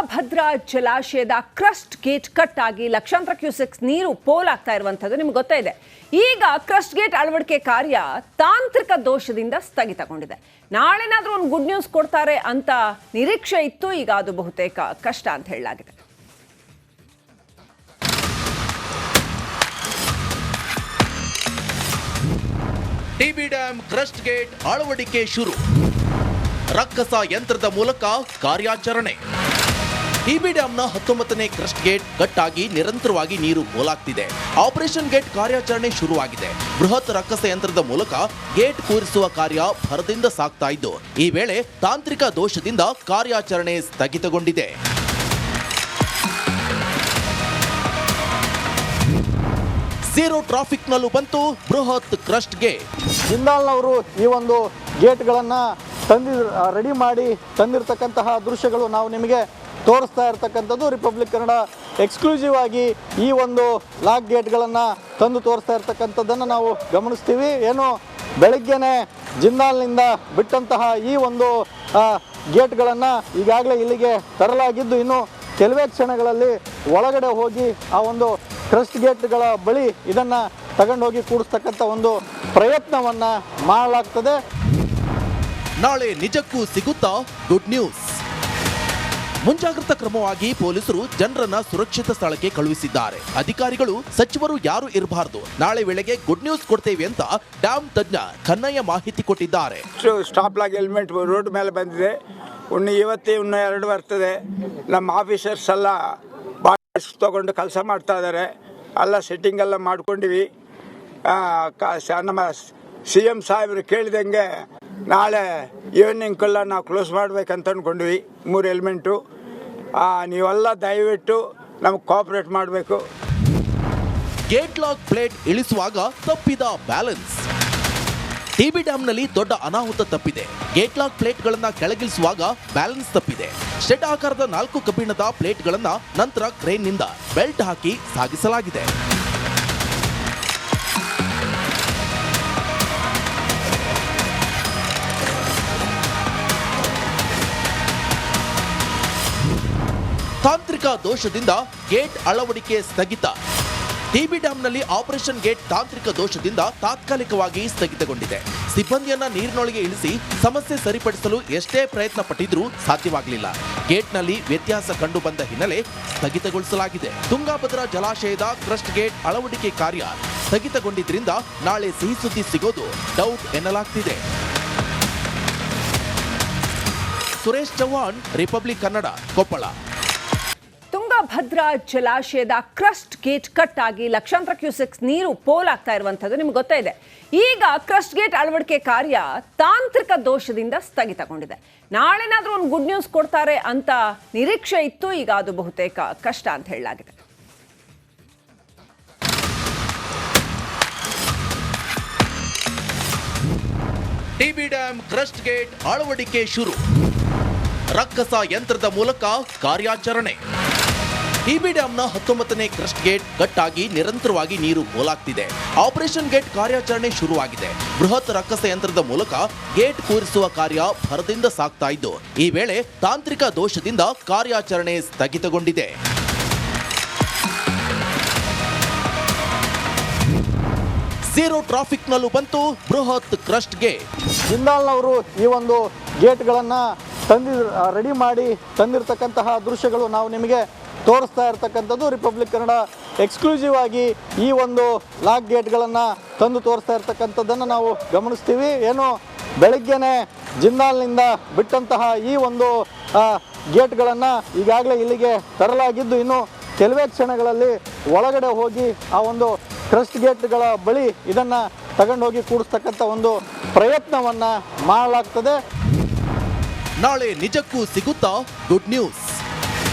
ತುಂಗಭದ್ರಾ ಜಲಾಶಯದ crust gate cut ಆಗಿ ಲಕ್ಷಾಂತರ ಕ್ಯೂಸೆಕ್ಸ್ ನೀರು ಪೋಲಾಗ್ತಾ ಇರುವಂಥದ್ದು ನಿಮ್ಗೆ ಗೊತ್ತಾ ಇದೆ. ಈಗ ಕ್ರಸ್ಟ್ ಗೇಟ್ ಅಳವಡಿಕೆ ಕಾರ್ಯ ತಾಂತ್ರಿಕ ದೋಷದಿಂದ ಸ್ಥಗಿತಗೊಂಡಿದೆ. ನಾಳೆನಾದ್ರೂ ಒಂದು ಗುಡ್ ನ್ಯೂಸ್ ಕೊಡ್ತಾರೆ ಅಂತ ನಿರೀಕ್ಷೆ ಇತ್ತು. ಈಗ ಅದು ಬಹುತೇಕ ಕಷ್ಟ ಅಂತ ಹೇಳಲಾಗಿದೆ. ಟಿಬಿ ಡ್ಯಾಂ ಕ್ರಸ್ಟ್ ಗೇಟ್ ಅಳವಡಿಕೆ ಶುರು. ರಕ್ಕಸ ಯಂತ್ರದ ಮೂಲಕ ಕಾರ್ಯಾಚರಣೆ. ಟಿಬಿ ಡ್ಯಾಂನ 19ನೇ ಕ್ರಸ್ಟ್ ಗೇಟ್ ಕಟ್ ಆಗಿ ನಿರಂತರವಾಗಿ ನೀರು ಪೋಲಾಗ್ತಿದೆ. ಆಪರೇಷನ್ ಗೇಟ್ ಕಾರ್ಯಾಚರಣೆ ಶುರುವಾಗಿದೆ. ಬೃಹತ್ ರಕ್ಕಸ ಯಂತ್ರದ ಮೂಲಕ ಗೇಟ್ ಕೂರಿಸುವ ಕಾರ್ಯ ಭರದಿಂದ ಸಾಗ್ತಾ ಇದ್ದು, ಈ ವೇಳೆ ತಾಂತ್ರಿಕ ದೋಷದಿಂದ ಕಾರ್ಯಾಚರಣೆ ಸ್ಥಗಿತಗೊಂಡಿದೆ. ಝೀರೋ ಟ್ರಾಫಿಕ್ ನಲ್ಲೂ ಬಂತು ಬೃಹತ್ ಕ್ರಸ್ಟ್ ಗೇಟ್. ಜಿಂದಾಲ್ನವರು ಈ ಒಂದು ಗೇಟ್ಗಳನ್ನು ರೆಡಿ ಮಾಡಿ ತಂದಿರತಕ್ಕಂತಹ ದೃಶ್ಯಗಳು ನಾವು ನಿಮಗೆ ತೋರಿಸ್ತಾ ಇರತಕ್ಕಂಥದ್ದು. ರಿಪಬ್ಲಿಕ್ ಕನ್ನಡ ಎಕ್ಸ್ಕ್ಲೂಸಿವ್ ಆಗಿ ಈ ಒಂದು ಲಾಕ್ ಗೇಟ್ಗಳನ್ನು ತಂದು ತೋರಿಸ್ತಾ ಇರ್ತಕ್ಕಂಥದ್ದನ್ನು ನಾವು ಗಮನಿಸ್ತೀವಿ. ಏನು ಬೆಳಗ್ಗೆನೆ ಜಿಂದಾಲ್ನಿಂದ ಬಿಟ್ಟಂತಹ ಈ ಒಂದು ಗೇಟ್ಗಳನ್ನು ಈಗಾಗಲೇ ಇಲ್ಲಿಗೆ ತರಲಾಗಿದ್ದು, ಇನ್ನು ಕೆಲವೇ ಕ್ಷಣಗಳಲ್ಲಿ ಒಳಗಡೆ ಹೋಗಿ ಆ ಒಂದು ಕ್ರಸ್ಟ್ ಗೇಟ್ಗಳ ಬಳಿ ಇದನ್ನು ತಗೊಂಡೋಗಿ ಕೂಡಿಸ್ತಕ್ಕಂಥ ಒಂದು ಪ್ರಯತ್ನವನ್ನು ಮಾಡಲಾಗ್ತದೆ. ನಾಳೆ ನಿಜಕ್ಕೂ ಸಿಗುತ್ತಾ ಗುಡ್ ನ್ಯೂಸ್? ಮುಂಜಾಗ್ರತಾ ಕ್ರಮವಾಗಿ ಪೊಲೀಸರು ಜನರನ್ನ ಸುರಕ್ಷಿತ ಸ್ಥಳಕ್ಕೆ ಕಳುಹಿಸಿದ್ದಾರೆ. ಅಧಿಕಾರಿಗಳು ಸಚಿವರು ಯಾರು ಇರಬಾರದು, ನಾಳೆ ವೇಳೆಗೆ ಗುಡ್ ನ್ಯೂಸ್ ಕೊಡ್ತೇವೆ ಅಂತ ಡ್ಯಾಂ ತಜ್ಞ ಕನ್ನಯ್ಯ ಮಾಹಿತಿ ಕೊಟ್ಟಿದ್ದಾರೆ. ಸ್ಟಾಪ್ ಲಾಗ್ ಹೆಲ್ಮೆಟ್ ರೋಡ್ ಮೇಲೆ ಬಂದಿದೆ. ಇನ್ನು 2 ಬರ್ತದೆ. ನಮ್ಮ ಆಫೀಸರ್ಸ್ ಎಲ್ಲ ತಗೊಂಡು ಕೆಲಸ ಮಾಡ್ತಾ ಇದ್ದಾರೆ. ಎಲ್ಲ ಸೆಟ್ಟಿಂಗ್ ಎಲ್ಲ ಮಾಡ್ಕೊಂಡಿವಿ. ನಮ್ಮ CM ಸಾಹೇಬರು ಕೇಳಿದಂಗೆ ನಾಳೆ ಈವ್ನಿಂಗ್ಗೆಲ್ಲ ನಾವು ಕ್ಲೋಸ್ ಮಾಡ್ಬೇಕಂತ ಅಂದ್ಕೊಂಡ್ವಿ. 3 ಹೆಲ್ಮೆಂಟು. ನೀವೆಲ್ಲ ದಯವಿಟ್ಟು ನಮ್ಗೆ ಕೋಆಪರೇಟ್ ಮಾಡಬೇಕು. ಗೇಟ್ ಲಾಕ್ ಪ್ಲೇಟ್ ಇಳಿಸುವಾಗ ತಪ್ಪಿದ ಬ್ಯಾಲೆನ್ಸ್. ಟಿಬಿ ಡ್ಯಾಂನಲ್ಲಿ ದೊಡ್ಡ ಅನಾಹುತ ತಪ್ಪಿದೆ. ಗೇಟ್ ಲಾಕ್ ಪ್ಲೇಟ್ಗಳನ್ನ ಕೆಳಗಿಳಿಸುವಾಗ ಬ್ಯಾಲೆನ್ಸ್ ತಪ್ಪಿದೆ. ಶೆಡ್ ಆಕಾರದ 4 ಕಬ್ಬಿಣದ ಪ್ಲೇಟ್ಗಳನ್ನ ನಂತರ ಕ್ರೇನ್ನಿಂದ ಬೆಲ್ಟ್ ಹಾಕಿ ಸಾಗಿಸಲಾಗಿದೆ. ತಾಂತ್ರಿಕ ದೋಷದಿಂದ ಗೇಟ್ ಅಳವಡಿಕೆ ಸ್ಥಗಿತ. ಟಿಬಿ ಡ್ಯಾಂನಲ್ಲಿ ಆಪರೇಷನ್ ಗೇಟ್ ತಾಂತ್ರಿಕ ದೋಷದಿಂದ ತಾತ್ಕಾಲಿಕವಾಗಿ ಸ್ಥಗಿತಗೊಂಡಿದೆ. ಸಿಬ್ಬಂದಿಯನ್ನ ನೀರಿನೊಳಗೆ ಇಳಿಸಿ ಸಮಸ್ಯೆ ಸರಿಪಡಿಸಲು ಎಷ್ಟೇ ಪ್ರಯತ್ನ ಪಟ್ಟಿದ್ರೂ ಸಾಧ್ಯವಾಗಲಿಲ್ಲ. ಗೇಟ್ನಲ್ಲಿ ವ್ಯತ್ಯಾಸ ಕಂಡು ಬಂದ ಹಿನ್ನೆಲೆ ಸ್ಥಗಿತಗೊಳಿಸಲಾಗಿದೆ. ತುಂಗಭದ್ರಾ ಜಲಾಶಯದ ಕ್ರಸ್ಟ್ ಗೇಟ್ ಅಳವಡಿಕೆ ಕಾರ್ಯ ಸ್ಥಗಿತಗೊಂಡಿದ್ದರಿಂದ ನಾಳೆ ಸಿಹಿ ಸುದ್ದಿ ಸಿಗೋದು ಡೌಟ್ ಎನ್ನಲಾಗ್ತಿದೆ. ಸುರೇಶ್ ಚೌಹಾಣ್, ರಿಪಬ್ಲಿಕ್ ಕನ್ನಡ, ಕೊಪ್ಪಳ. ತುಂಗಭದ್ರಾ ಜಲಾಶಯದ ಕ್ರಸ್ಟ್ ಗೇಟ್ ಕಟ್ ಆಗಿ ಲಕ್ಷಾಂತರ ಕ್ಯೂಸೆಕ್ಸ್ ನೀರು ಪೋಲಾಗ್ತಾ ಇರುವಂಥದ್ದು ನಿಮ್ಗೆ ಗೊತ್ತಾ ಇದೆ. ಈಗ ಕ್ರಸ್ಟ್ ಗೇಟ್ ಅಳವಡಿಕೆ ಕಾರ್ಯ ತಾಂತ್ರಿಕ ದೋಷದಿಂದ ಸ್ಥಗಿತಗೊಂಡಿದೆ. ನಾಳೆನಾದ್ರೂ ಒಂದು ಗುಡ್ ನ್ಯೂಸ್ ಕೊಡ್ತಾರೆ ಅಂತ ನಿರೀಕ್ಷೆ ಇತ್ತು. ಈಗ ಅದು ಬಹುತೇಕ ಕಷ್ಟ ಅಂತ ಹೇಳಲಾಗಿದೆ. ಟಿಬಿ ಡ್ಯಾಂ ಕ್ರಸ್ಟ್ ಗೇಟ್ ಅಳವಡಿಕೆ ಶುರು. ರಕ್ಕಸ ಯಂತ್ರದ ಮೂಲಕ ಕಾರ್ಯಾಚರಣೆ. ಟಿಬಿ ಡ್ಯಾಂನ 19ನೇ ಕ್ರಸ್ಟ್ ಗೇಟ್ ಕಟ್ ಆಗಿ ನಿರಂತರವಾಗಿ ನೀರು ಪೋಲಾಗ್ತಿದೆ. ಆಪರೇಷನ್ ಗೇಟ್ ಕಾರ್ಯಾಚರಣೆ ಶುರುವಾಗಿದೆ. ಬೃಹತ್ ರಕ್ಕಸ ಯಂತ್ರದ ಮೂಲಕ ಗೇಟ್ ಕೂರಿಸುವ ಕಾರ್ಯ ಭರದಿಂದ ಸಾಗ್ತಾ ಇದ್ದು, ಈ ವೇಳೆ ತಾಂತ್ರಿಕ ದೋಷದಿಂದ ಕಾರ್ಯಾಚರಣೆ ಸ್ಥಗಿತಗೊಂಡಿದೆ. ಝೀರೋ ಟ್ರಾಫಿಕ್ ನಲ್ಲೂ ಬಂತು ಬೃಹತ್ ಕ್ರಸ್ಟ್ ಗೇಟ್. ಜಿಂದಾಲ್ನವರು ಈ ಒಂದು ಗೇಟ್ಗಳನ್ನು ರೆಡಿ ಮಾಡಿ ತಂದಿರತಕ್ಕಂತಹ ದೃಶ್ಯಗಳು ನಾವು ನಿಮಗೆ ತೋರಿಸ್ತಾ ಇರತಕ್ಕಂಥದ್ದು. ರಿಪಬ್ಲಿಕ್ ಕನ್ನಡ ಎಕ್ಸ್ಕ್ಲೂಸಿವ್ ಆಗಿ ಈ ಒಂದು ಲಾಕ್ ಗೇಟ್ಗಳನ್ನು ತಂದು ತೋರಿಸ್ತಾ ಇರತಕ್ಕಂಥದ್ದನ್ನು ನಾವು ಗಮನಿಸ್ತೀವಿ. ಏನು ಬೆಳಗ್ಗೆನೆ ಜಿಂದಾಲ್ನಿಂದ ಬಿಟ್ಟಂತಹ ಈ ಒಂದು ಗೇಟ್ಗಳನ್ನು ಈಗಾಗಲೇ ಇಲ್ಲಿಗೆ ತರಲಾಗಿದ್ದು, ಇನ್ನು ಕೆಲವೇ ಕ್ಷಣಗಳಲ್ಲಿ ಒಳಗಡೆ ಹೋಗಿ ಆ ಒಂದು ಕ್ರಸ್ಟ್ ಗೇಟ್ಗಳ ಬಳಿ ಇದನ್ನು ತಗೊಂಡೋಗಿ ಕೂಡಿಸ್ತಕ್ಕಂಥ ಒಂದು ಪ್ರಯತ್ನವನ್ನು ಮಾಡಲಾಗ್ತದೆ. ನಾಳೆ ನಿಜಕ್ಕೂ ಸಿಗುತ್ತಾ ಗುಡ್ ನ್ಯೂಸ್?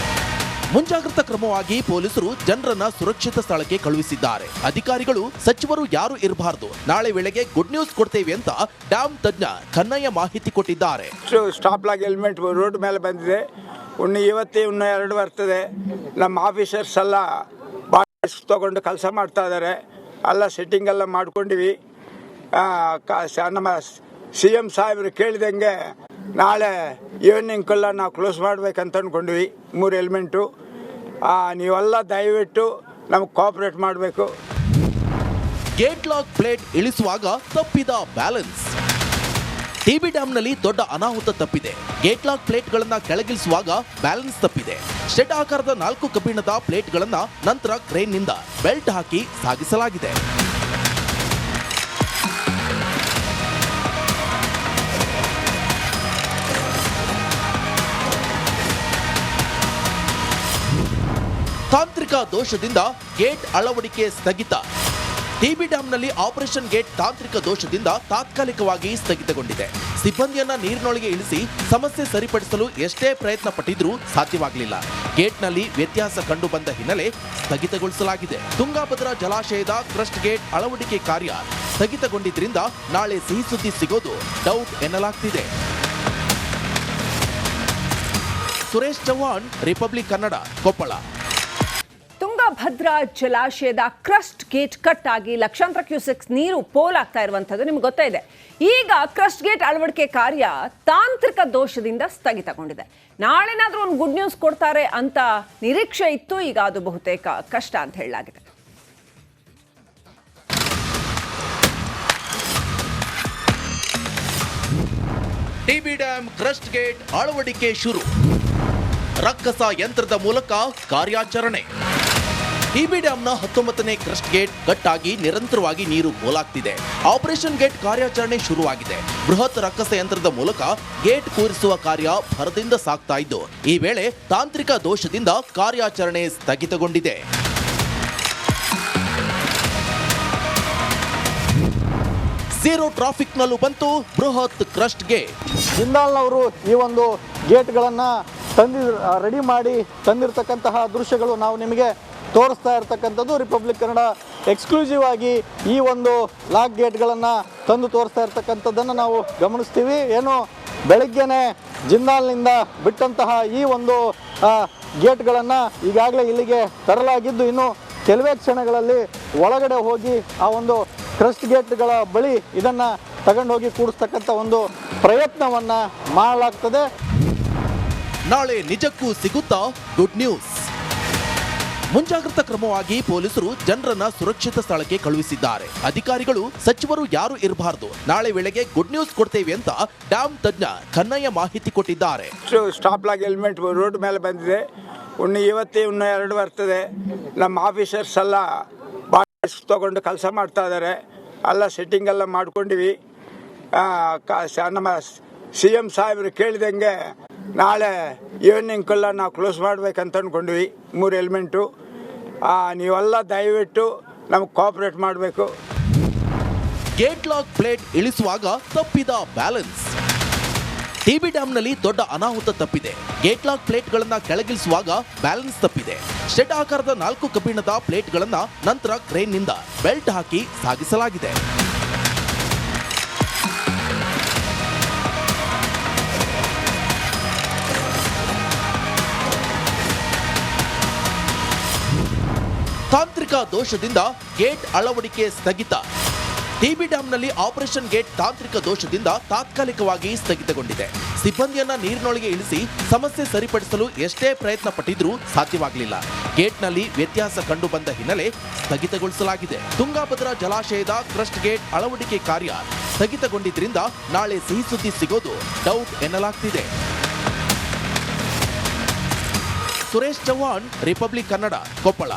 ಮುಂಜಾಗ್ರತಾ ಕ್ರಮವಾಗಿ ಪೊಲೀಸರು ಜನರನ್ನ ಸುರಕ್ಷಿತ ಸ್ಥಳಕ್ಕೆ ಕಳುಹಿಸಿದ್ದಾರೆ. ಅಧಿಕಾರಿಗಳು ಸಚಿವರು ಯಾರು ಇರಬಾರದು, ನಾಳೆ ವೇಳೆಗೆ ಗುಡ್ ನ್ಯೂಸ್ ಕೊಡ್ತೇವೆ ಅಂತ ಡ್ಯಾಂ ತಜ್ಞ ಕನ್ನಯ್ಯ ಮಾಹಿತಿ ಕೊಟ್ಟಿದ್ದಾರೆ. ಸ್ಟಾಪ್ ಲಾಗ್ ಹೆಲ್ಮೆಟ್ ರೋಡ್ ಮೇಲೆ ಬಂದಿದೆ. ಇನ್ನು 2 ಬರ್ತದೆ. ನಮ್ಮ ಆಫೀಸರ್ಸ್ ಎಲ್ಲ ತಗೊಂಡು ಕೆಲಸ ಮಾಡ್ತಾ ಇದ್ದಾರೆ. ಎಲ್ಲ ಸೆಟ್ಟಿಂಗ್ ಎಲ್ಲ ಮಾಡ್ಕೊಂಡಿವಿ. ನಮ್ಮ CM ಸಾಹೇಬ್ರು ಕೇಳಿದಂಗೆ ನಾಳೆ ಈವ್ನಿಂಗ್ಗೆಲ್ಲ ನಾವು ಕ್ಲೋಸ್ ಮಾಡ್ಬೇಕಂತ ಅಂದ್ಕೊಂಡ್ವಿ 3 ಎಲಿಮೆಂಟು. ನೀವೆಲ್ಲ ದಯವಿಟ್ಟು ನಮಗೆ ಕೋಆಪರೇಟ್ ಮಾಡಬೇಕು. ಗೇಟ್ ಲಾಕ್ ಪ್ಲೇಟ್ ಇಳಿಸುವಾಗ ತಪ್ಪಿದ ಬ್ಯಾಲೆನ್ಸ್. ಟಿಬಿ ಡ್ಯಾಂನಲ್ಲಿ ದೊಡ್ಡ ಅನಾಹುತ ತಪ್ಪಿದೆ. ಗೇಟ್ ಲಾಕ್ ಪ್ಲೇಟ್ಗಳನ್ನ ಕೆಳಗಿಳಿಸುವಾಗ ಬ್ಯಾಲೆನ್ಸ್ ತಪ್ಪಿದೆ. ಶೆಡ್ ಆಕಾರದ 4 ಕಬ್ಬಿಣದ ಪ್ಲೇಟ್ಗಳನ್ನ ನಂತರ ಕ್ರೇನ್ನಿಂದ ಬೆಲ್ಟ್ ಹಾಕಿ ಸಾಗಿಸಲಾಗಿದೆ. ತಾಂತ್ರಿಕ ದೋಷದಿಂದ ಗೇಟ್ ಅಳವಡಿಕೆ ಸ್ಥಗಿತ. ಟಿಬಿ ಡ್ಯಾಂನಲ್ಲಿ ಆಪರೇಷನ್ ಗೇಟ್ ತಾಂತ್ರಿಕ ದೋಷದಿಂದ ತಾತ್ಕಾಲಿಕವಾಗಿ ಸ್ಥಗಿತಗೊಂಡಿದೆ. ಸಿಬ್ಬಂದಿಯನ್ನ ನೀರಿನೊಳಗೆ ಇಳಿಸಿ ಸಮಸ್ಯೆ ಸರಿಪಡಿಸಲು ಎಷ್ಟೇ ಪ್ರಯತ್ನ ಪಟ್ಟಿದ್ರೂ ಸಾಧ್ಯವಾಗಲಿಲ್ಲ. ಗೇಟ್ನಲ್ಲಿ ವ್ಯತ್ಯಾಸ ಕಂಡು ಬಂದ ಹಿನ್ನೆಲೆ ಸ್ಥಗಿತಗೊಳಿಸಲಾಗಿದೆ. ತುಂಗಾಭದ್ರಾ ಜಲಾಶಯದ ಕ್ರಸ್ಟ್ ಗೇಟ್ ಅಳವಡಿಕೆ ಕಾರ್ಯ ಸ್ಥಗಿತಗೊಂಡಿದ್ದರಿಂದ ನಾಳೆ ಸಿಹಿ ಸುದ್ದಿ ಸಿಗೋದು ಡೌಟ್ ಎನ್ನಲಾಗ್ತಿದೆ. ಸುರೇಶ್ ಚೌಹಾಣ್, ರಿಪಬ್ಲಿಕ್ ಕನ್ನಡ, ಕೊಪ್ಪಳ. ತುಂಗಭದ್ರಾ ಜಲಾಶಯದ ಕ್ರಸ್ಟ್ ಗೇಟ್ ಕಟ್ ಆಗಿ ಲಕ್ಷಾಂತರ ಕ್ಯೂಸೆಕ್ಸ್ ನೀರು ಪೋಲಾಗ್ತಾ ಇರುವಂಥದ್ದು ನಿಮ್ಗೆ ಗೊತ್ತಾ ಇದೆ. ಈಗ ಕ್ರಸ್ಟ್ ಗೇಟ್ ಅಳವಡಿಕೆ ಕಾರ್ಯ ತಾಂತ್ರಿಕ ದೋಷದಿಂದ ಸ್ಥಗಿತಗೊಂಡಿದೆ. ನಾಳೆನಾದ್ರೂ ಒಂದು ಗುಡ್ ನ್ಯೂಸ್ ಕೊಡ್ತಾರೆ ಅಂತ ನಿರೀಕ್ಷೆ ಇತ್ತು. ಈಗ ಅದು ಬಹುತೇಕ ಕಷ್ಟ ಅಂತ ಹೇಳಲಾಗಿದೆ. ಟಿಬಿ ಡ್ಯಾಂ ಕ್ರಸ್ಟ್ ಗೇಟ್ ಅಳವಡಿಕೆ ಶುರು. ರಕ್ಕಸ ಯಂತ್ರದ ಮೂಲಕ ಕಾರ್ಯಾಚರಣೆ. ಟಿಬಿ ಡ್ಯಾಂನ 19ನೇ ಕ್ರಸ್ಟ್ ಗೇಟ್ ಕಟ್ ಆಗಿ ನಿರಂತರವಾಗಿ ನೀರು ಪೋಲಾಗ್ತಿದೆ. ಆಪರೇಷನ್ ಗೇಟ್ ಕಾರ್ಯಾಚರಣೆ ಶುರುವಾಗಿದೆ. ಬೃಹತ್ ರಕ್ಕಸ ಯಂತ್ರದ ಮೂಲಕ ಗೇಟ್ ಕೂರಿಸುವ ಕಾರ್ಯ ಭರದಿಂದ ಸಾಗ್ತಾ ಇದ್ದು, ಈ ವೇಳೆ ತಾಂತ್ರಿಕ ದೋಷದಿಂದ ಕಾರ್ಯಾಚರಣೆ ಸ್ಥಗಿತಗೊಂಡಿದೆ. ಝೀರೋ ಟ್ರಾಫಿಕ್ನಲ್ಲೂ ಬಂತು ಬೃಹತ್ ಕ್ರಸ್ಟ್ ಗೇಟ್. ಜಿಂದಾಲ್ನವರು ಈ ಒಂದು ಗೇಟ್ಗಳನ್ನು ರೆಡಿ ಮಾಡಿ ತಂದಿರತಕ್ಕಂತಹ ದೃಶ್ಯಗಳು ನಾವು ನಿಮಗೆ ತೋರಿಸ್ತಾ ಇರ್ತಕ್ಕಂಥದ್ದು. ರಿಪಬ್ಲಿಕ್ ಕನ್ನಡ ಎಕ್ಸ್ಕ್ಲೂಸಿವ್ ಆಗಿ ಈ ಒಂದು ಲಾಕ್ ಗೇಟ್ಗಳನ್ನು ತಂದು ತೋರಿಸ್ತಾ ಇರ್ತಕ್ಕಂಥದ್ದನ್ನು ನಾವು ಗಮನಿಸ್ತೀವಿ. ಏನು ಬೆಳಗ್ಗೆನೆ ಜಿಂದಾಲ್ನಿಂದ ಬಿಟ್ಟಂತಹ ಈ ಒಂದು ಗೇಟ್ಗಳನ್ನು ಈಗಾಗಲೇ ಇಲ್ಲಿಗೆ ತರಲಾಗಿದ್ದು, ಇನ್ನು ಕೆಲವೇ ಕ್ಷಣಗಳಲ್ಲಿ ಒಳಗಡೆ ಹೋಗಿ ಆ ಒಂದು ಕ್ರಸ್ಟ್ ಗೇಟ್ಗಳ ಬಳಿ ಇದನ್ನು ತಗೊಂಡೋಗಿ ಕೂಡಿಸ್ತಕ್ಕಂಥ ಒಂದು ಪ್ರಯತ್ನವನ್ನು ಮಾಡಲಾಗ್ತದೆ. ನಾಳೆ ನಿಜಕ್ಕೂ ಸಿಗುತ್ತಾ ಗುಡ್ ನ್ಯೂಸ್? ಮುಂಜಾಗ್ರತಾ ಕ್ರಮವಾಗಿ ಪೊಲೀಸರು ಜನರನ್ನ ಸುರಕ್ಷಿತ ಸ್ಥಳಕ್ಕೆ ಕಳುಹಿಸಿದ್ದಾರೆ. ಅಧಿಕಾರಿಗಳು, ಸಚಿವರು ಯಾರು ಇರಬಾರದು, ನಾಳೆ ವೇಳೆಗೆ ಗುಡ್ ನ್ಯೂಸ್ ಕೊಡ್ತೇವೆ ಅಂತ ಡ್ಯಾಂ ತಜ್ಞ ಕನ್ನಯ್ಯ ಮಾಹಿತಿ ಕೊಟ್ಟಿದ್ದಾರೆ. ಸ್ಟಾಪ್ ಲಾಗ್ ಎಲಿಮೆಂಟ್ ರೋಡ್ ಮೇಲೆ ಬಂದಿದೆ. ಇವತ್ತು 2 ಬರ್ತದೆ. ನಮ್ಮ ಆಫೀಸರ್ಸ್ ಎಲ್ಲ ತಗೊಂಡು ಕೆಲಸ ಮಾಡ್ತಾ ಇದ್ದಾರೆ. ಎಲ್ಲ ಸೆಟ್ಟಿಂಗ್ ಎಲ್ಲ ಮಾಡ್ಕೊಂಡಿವಿ. ನಮ್ಮ CM ಸಾಹೇಬ್ರು ಕೇಳಿದಂಗೆ ನಾಳೆ ಈವ್ನಿಂಗ್ಗೆಲ್ಲ ನಾವು ಕ್ಲೋಸ್ ಮಾಡ್ಬೇಕಂತ ಅಂದ್ಕೊಂಡ್ವಿ 3 ಎಲಿಮೆಂಟು. ನೀವೆಲ್ಲ ದಯವಿಟ್ಟು ನಮಗೆ ಕೋಆಪರೇಟ್ ಮಾಡಬೇಕು. ಗೇಟ್ ಲಾಕ್ ಪ್ಲೇಟ್ ಇಳಿಸುವಾಗ ತಪ್ಪಿದ ಬ್ಯಾಲೆನ್ಸ್. ಟಿಬಿ ಡ್ಯಾಂನಲ್ಲಿ ದೊಡ್ಡ ಅನಾಹುತ ತಪ್ಪಿದೆ. ಗೇಟ್ ಲಾಕ್ ಪ್ಲೇಟ್ಗಳನ್ನ ಕೆಳಗಿಳಿಸುವಾಗ ಬ್ಯಾಲೆನ್ಸ್ ತಪ್ಪಿದೆ. ಶೆಡ್ ಆಕಾರದ 4 ಕಬ್ಬಿಣದ ಪ್ಲೇಟ್ಗಳನ್ನ ನಂತರ ಕ್ರೇನ್ನಿಂದ ಬೆಲ್ಟ್ ಹಾಕಿ ಸಾಗಿಸಲಾಗಿದೆ. ತಾಂತ್ರಿಕ ದೋಷದಿಂದ ಗೇಟ್ ಅಳವಡಿಕೆ ಸ್ಥಗಿತ. ಟಿಬಿ ಡ್ಯಾಂನಲ್ಲಿ ಆಪರೇಷನ್ ಗೇಟ್ ತಾಂತ್ರಿಕ ದೋಷದಿಂದ ತಾತ್ಕಾಲಿಕವಾಗಿ ಸ್ಥಗಿತಗೊಂಡಿದೆ. ಸಿಬ್ಬಂದಿಯನ್ನ ನೀರಿನೊಳಗೆ ಇಳಿಸಿ ಸಮಸ್ಯೆ ಸರಿಪಡಿಸಲು ಎಷ್ಟೇ ಪ್ರಯತ್ನ ಪಟ್ಟಿದ್ರೂ ಸಾಧ್ಯವಾಗಲಿಲ್ಲ. ಗೇಟ್ನಲ್ಲಿ ವ್ಯತ್ಯಾಸ ಕಂಡು ಬಂದ ಹಿನ್ನೆಲೆ ಸ್ಥಗಿತಗೊಳಿಸಲಾಗಿದೆ. ತುಂಗಾಭದ್ರಾ ಜಲಾಶಯದ ಕ್ರಸ್ಟ್ ಗೇಟ್ ಅಳವಡಿಕೆ ಕಾರ್ಯ ಸ್ಥಗಿತಗೊಂಡಿದ್ದರಿಂದ ನಾಳೆ ಸಿಹಿ ಸುದ್ದಿ ಸಿಗೋದು ಡೌಟ್ ಎನ್ನಲಾಗ್ತಿದೆ. ಸುರೇಶ್ ಚೌಹಾಣ್, ರಿಪಬ್ಲಿಕ್ ಕನ್ನಡ, ಕೊಪ್ಪಳ.